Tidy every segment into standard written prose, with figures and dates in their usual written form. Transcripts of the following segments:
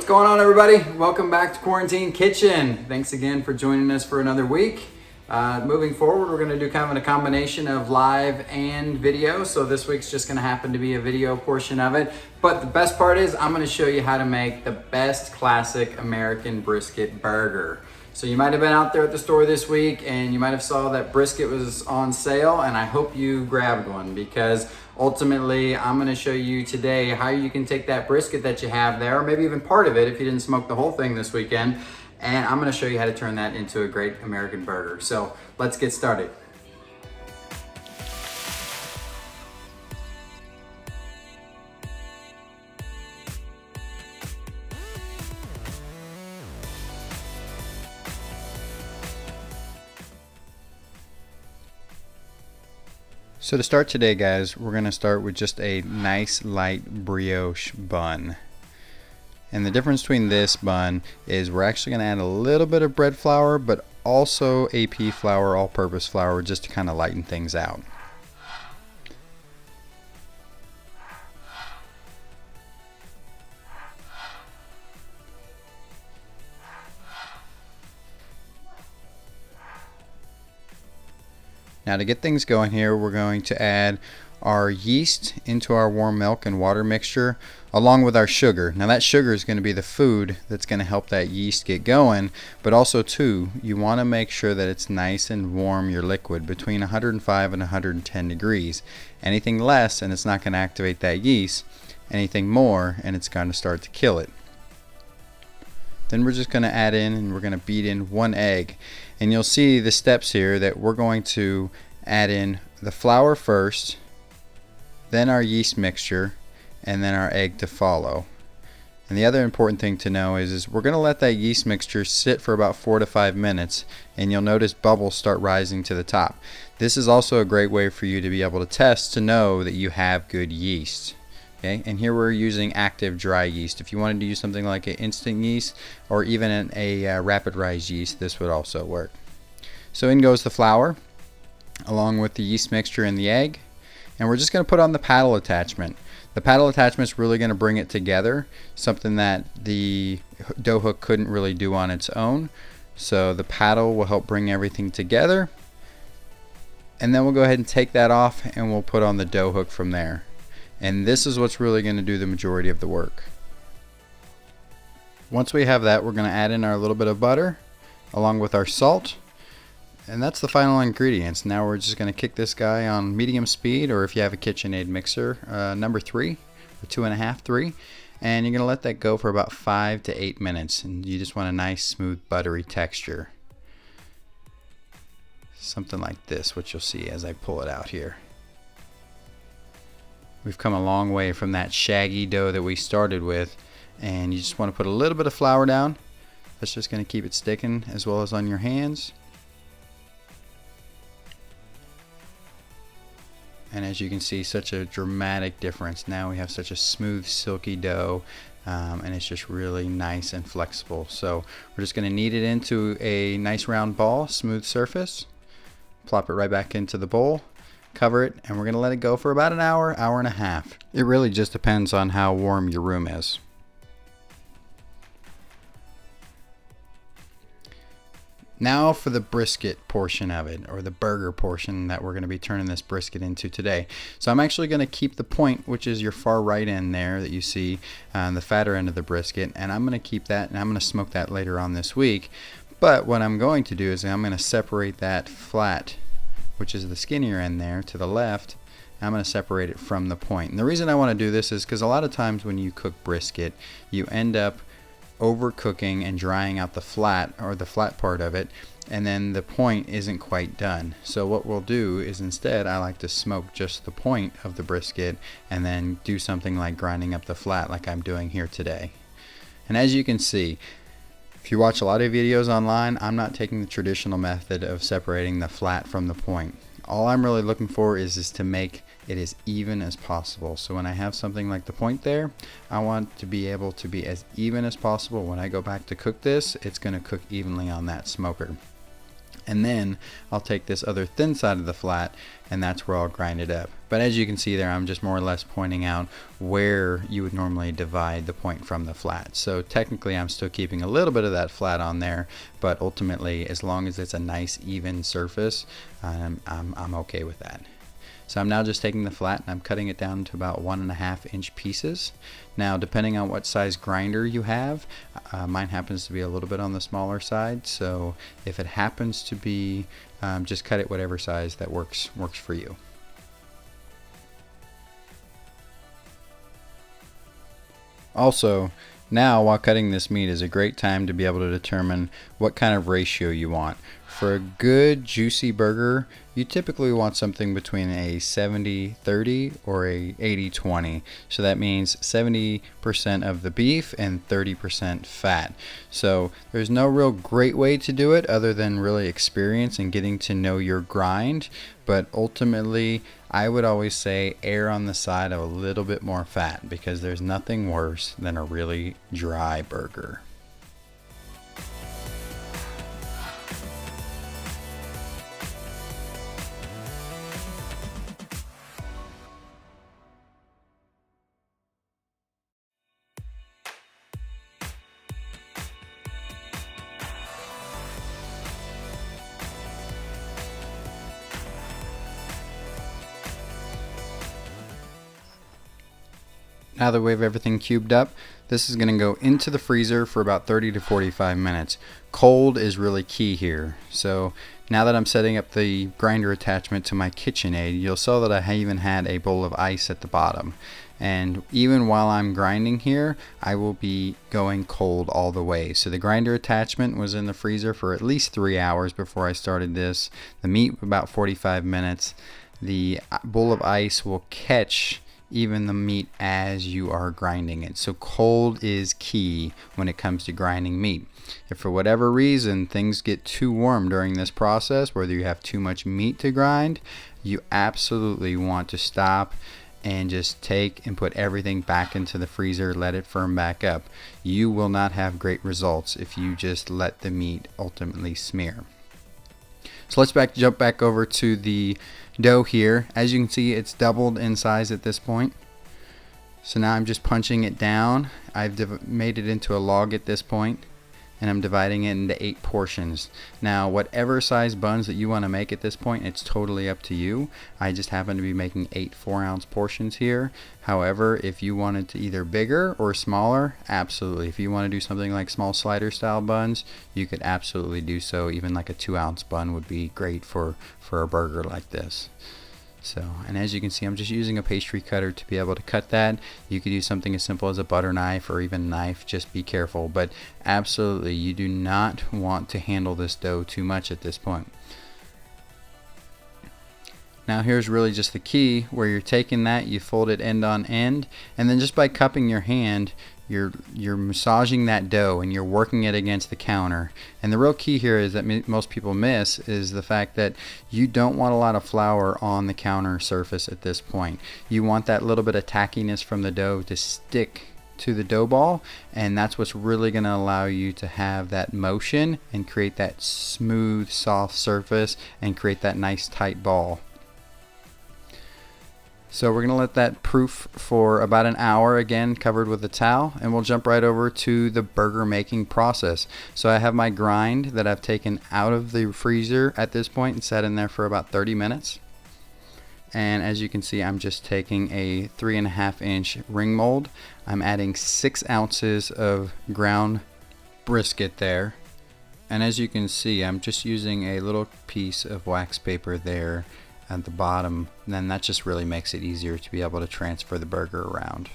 What's going on, everybody? Welcome back to Quarantine Kitchen. Thanks again for joining us for another week. Moving forward, we're going to do kind of a combination of live and video. So this week's just going to happen to be a video portion of it. But the best part is I'm going to show you how to make the best classic American brisket burger. So you might have been out there at the store this week and you might have saw that brisket was on sale, and I hope you grabbed one, because ultimately I'm going to show you today how you can take that brisket that you have there, or maybe even part of it if you didn't smoke the whole thing this weekend, and I'm going to show you how to turn that into a great American burger. So let's get started. So to start today, guys, we're going to start with just a nice light brioche bun. And the difference between this bun is we're actually going to add a little bit of bread flour, but also AP flour, all-purpose flour, just to kind of lighten things out. Now to get things going here, we're going to add our yeast into our warm milk and water mixture along with our sugar. Now that sugar is going to be the food that's going to help that yeast get going, but also too, you want to make sure that it's nice and warm, your liquid, between 105 and 110 degrees. Anything less and it's not going to activate that yeast. Anything more and it's going to start to kill it. Then we're just going to add in and we're going to beat in 1 egg. And you'll see the steps here that we're going to add in the flour first, then our yeast mixture, and then our egg to follow. And the other important thing to know is we're going to let that yeast mixture sit for about 4 to 5 minutes, and you'll notice bubbles start rising to the top. This is also a great way for you to be able to test to know that you have good yeast. Okay, and here we're using active dry yeast. If you wanted to use something like an instant yeast or even a rapid rise yeast, this would also work. So in goes the flour along with the yeast mixture and the egg, and we're just going to put on the paddle attachment. The paddle attachment is really going to bring it together, something that the dough hook couldn't really do on its own. So the paddle will help bring everything together, and then we'll go ahead and take that off and we'll put on the dough hook from there. And this is what's really going to do the majority of the work. Once we have that, we're going to add in our little bit of butter along with our salt. And that's the final ingredients. Now we're just going to kick this guy on medium speed, or if you have a KitchenAid mixer, number 3 or 2.5, 3. And you're going to let that go for about 5 to 8 minutes. And you just want a nice, smooth, buttery texture. Something like this, which you'll see as I pull it out here. We've come a long way from that shaggy dough that we started with, and you just want to put a little bit of flour down. That's just going to keep it sticking as well as on your hands. And as you can see, such a dramatic difference. Now we have such a smooth, silky dough, and it's just really nice and flexible. So we're just going to knead it into a nice round ball, smooth surface. Plop it right back into the bowl. Cover it, and we're going to let it go for about an hour, hour and a half. It really just depends on how warm your room is. Now for the brisket portion of it, or the burger portion that we're going to be turning this brisket into today. So I'm actually going to keep the point, which is your far right end there that you see on the fatter end of the brisket, and I'm going to keep that, and I'm going to smoke that later on this week. But what I'm going to do is I'm going to separate that flat, which is the skinnier end there to the left. I'm going to separate it from the point. And the reason I want to do this is because a lot of times when you cook brisket, you end up overcooking and drying out the flat, or the flat part of it, and then the point isn't quite done. So what we'll do is instead I like to smoke just the point of the brisket and then do something like grinding up the flat like I'm doing here today. And as you can see, if you watch a lot of videos online, I'm not taking the traditional method of separating the flat from the point. All I'm really looking for is to make it as even as possible. So when I have something like the point there, I want to be able to be as even as possible. When I go back to cook this, it's going to cook evenly on that smoker. And then I'll take this other thin side of the flat, and that's where I'll grind it up. But as you can see there, I'm just more or less pointing out where you would normally divide the point from the flat. So technically I'm still keeping a little bit of that flat on there, but ultimately as long as it's a nice even surface, I'm okay with that. So I'm now just taking the flat and I'm cutting it down to about 1.5 inch pieces. Now depending on what size grinder you have, mine happens to be a little bit on the smaller side, so if it happens to be, just cut it whatever size that works for you. Also, now while cutting this meat is a great time to be able to determine what kind of ratio you want. For a good juicy burger, you typically want something between a 70-30 or a 80-20. So that means 70% of the beef and 30% fat. So there's no real great way to do it other than really experience and getting to know your grind. But ultimately, I would always say err on the side of a little bit more fat, because there's nothing worse than a really dry burger. Now that we have everything cubed up, this is going to go into the freezer for about 30 to 45 minutes. Cold is really key here. So now that I'm setting up the grinder attachment to my KitchenAid, you'll see that I even had a bowl of ice at the bottom. And even while I'm grinding here, I will be going cold all the way. So the grinder attachment was in the freezer for at least 3 hours before I started this. The meat about 45 minutes. The bowl of ice will catch even the meat as you are grinding it. So cold is key when it comes to grinding meat. If for whatever reason things get too warm during this process, whether you have too much meat to grind, you absolutely want to stop and just take and put everything back into the freezer, let it firm back up. You will not have great results if you just let the meat ultimately smear. So let's jump back over to the dough here. As you can see, it's doubled in size at this point. So now I'm just punching it down. I've made it into a log at this point, and I'm dividing it into 8 portions. Now whatever size buns that you want to make at this point, it's totally up to you. I just happen to be making 8 4-ounce portions here. However, if you wanted to either bigger or smaller, absolutely. If you want to do something like small slider style buns, you could absolutely do so. Even like a 2-ounce bun would be great for a burger like this. So, and as you can see, I'm just using a pastry cutter to be able to cut that. You could use something as simple as a butter knife or even knife. Just be careful. But absolutely, you do not want to handle this dough too much at this point. Now here's really just the key, where you're taking that, you fold it end on end, and then just by cupping your hand, you're massaging that dough and you're working it against the counter. And the real key here is that most people miss is the fact that you don't want a lot of flour on the counter surface at this point. You want that little bit of tackiness from the dough to stick to the dough ball, and that's what's really going to allow you to have that motion and create that smooth, soft surface and create that nice tight ball. So we're going to let that proof for about an hour, again covered with a towel, and we'll jump right over to the burger making process. So I have my grind that I've taken out of the freezer at this point and set in there for about 30 minutes. And as you can see, I'm just taking a 3.5 inch ring mold. I'm adding 6 ounces of ground brisket there. And as you can see, I'm just using a little piece of wax paper there at the bottom, and then that just really makes it easier to be able to transfer the burger around.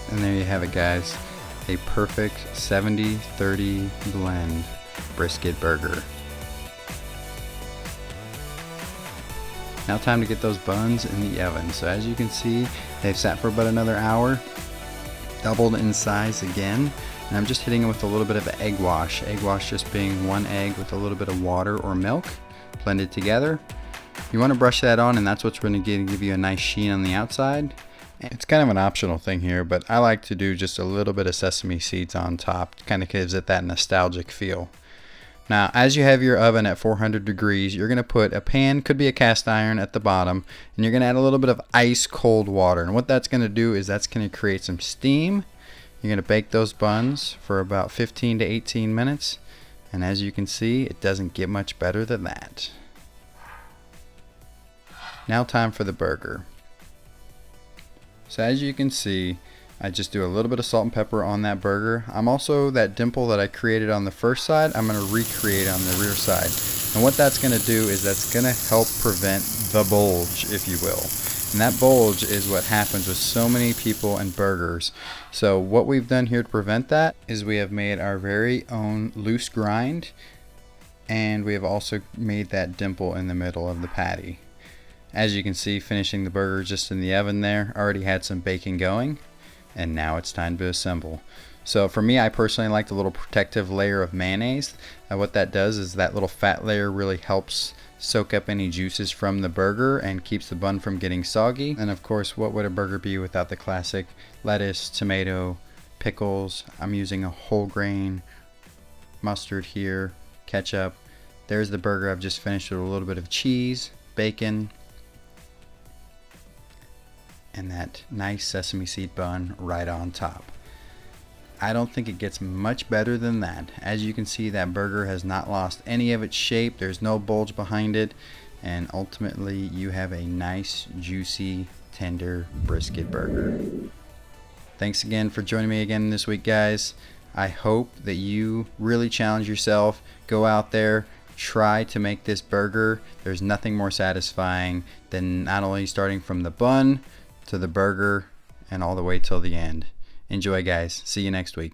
And there you have it, guys. A perfect 70-30 blend brisket burger. Now time to get those buns in the oven. So as you can see, they've sat for about another hour. doubled in size again, and I'm just hitting it with a little bit of egg wash. Egg wash just being 1 egg with a little bit of water or milk blended together. You want to brush that on, and that's what's going to give you a nice sheen on the outside. It's kind of an optional thing here, but I like to do just a little bit of sesame seeds on top. Kind of gives it that nostalgic feel. Now, as you have your oven at 400 degrees, you're going to put a pan, could be a cast iron, at the bottom, and you're going to add a little bit of ice cold water. And what that's going to do is that's going to create some steam. You're going to bake those buns for about 15 to 18 minutes. And as you can see, it doesn't get much better than that. Now time for the burger. So as you can see, I just do a little bit of salt and pepper on that burger. I'm also, that dimple that I created on the first side, I'm going to recreate on the rear side. And what that's going to do is that's going to help prevent the bulge, if you will. And that bulge is what happens with so many people and burgers. So what we've done here to prevent that is we have made our very own loose grind, and we have also made that dimple in the middle of the patty. As you can see, finishing the burger just in the oven there, already had some baking going. And now it's time to assemble. So for me, I personally like the little protective layer of mayonnaise. What that does is that little fat layer really helps soak up any juices from the burger and keeps the bun from getting soggy. And of course, what would a burger be without the classic lettuce, tomato, pickles? I'm using a whole grain mustard here, ketchup. There's the burger I've just finished with a little bit of cheese, bacon, and that nice sesame seed bun right on top. I don't think it gets much better than that. As you can see, that burger has not lost any of its shape. There's no bulge behind it, and ultimately you have a nice, juicy, tender brisket burger. Thanks again for joining me again this week, guys. I hope that you really challenge yourself. Go out there, try to make this burger. There's nothing more satisfying than not only starting from the bun to the burger and all the way till the end. Enjoy, guys. See you next week.